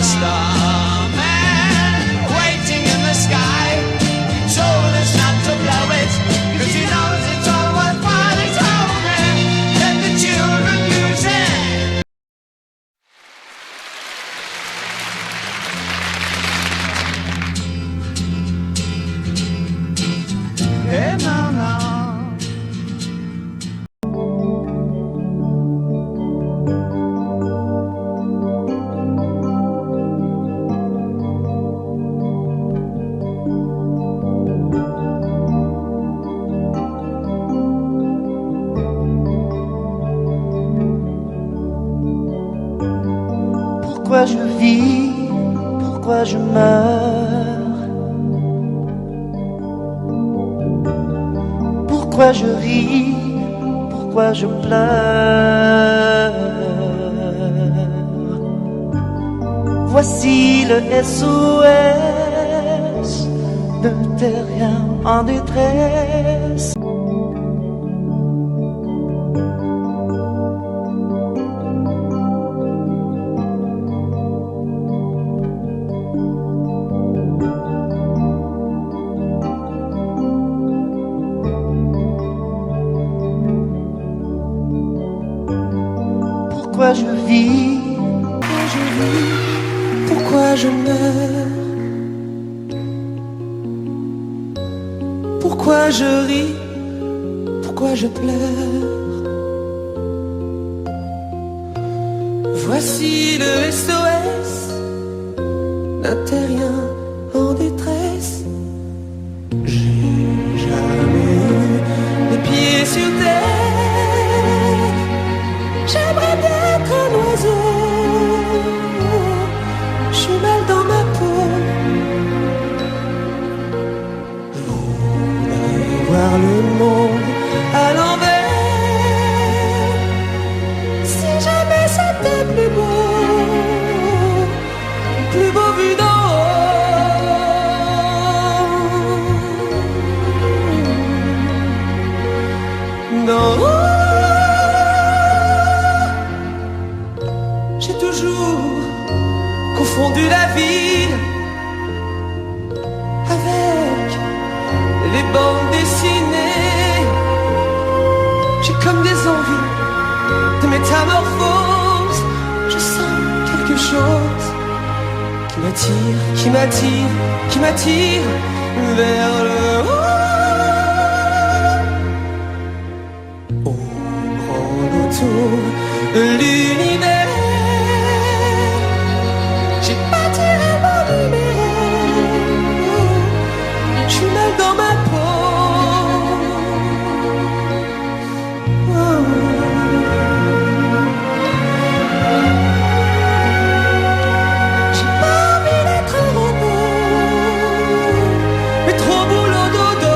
a starman waiting in the sky. He told us not to blow it, 'cause he knows it's all worthwhile. He told me, let the children use it. Hey, no, no. Pourquoi je vis, pourquoi je meurs, pourquoi je ris, pourquoi je pleure. Voici le SOS d'un terrien en détresse. Pourquoi je vis, pourquoi je meurs, pourquoi je ris, pourquoi je pleure. Voici le SOS d'un terrien en détresse. J'ai jamais eu les pieds sur terre. J'aimerais bien être un oiseau. Je suis mal dans ma peau. Je voudrais voir le monde à l'envers. Si jamais c'était plus beau vu d'en haut. D'en haut. J'ai toujours confondu la ville avec les bandes dessinées. J'ai comme des envies de métamorphose. Je sens quelque chose qui m'attire, qui m'attire, qui m'attire vers le haut. On prend autour de l'univers. J'ai pas tiré mon numéro. Je suis mal dans ma peau. Oh. J'ai pas envie d'être un robot, mais trop boulot dodo.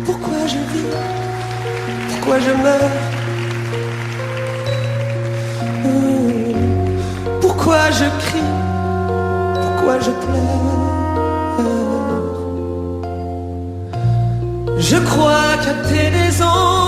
Pourquoi je vis, pourquoi je meurs, pourquoi je crie, pourquoi je pleure. Je crois capter des ondes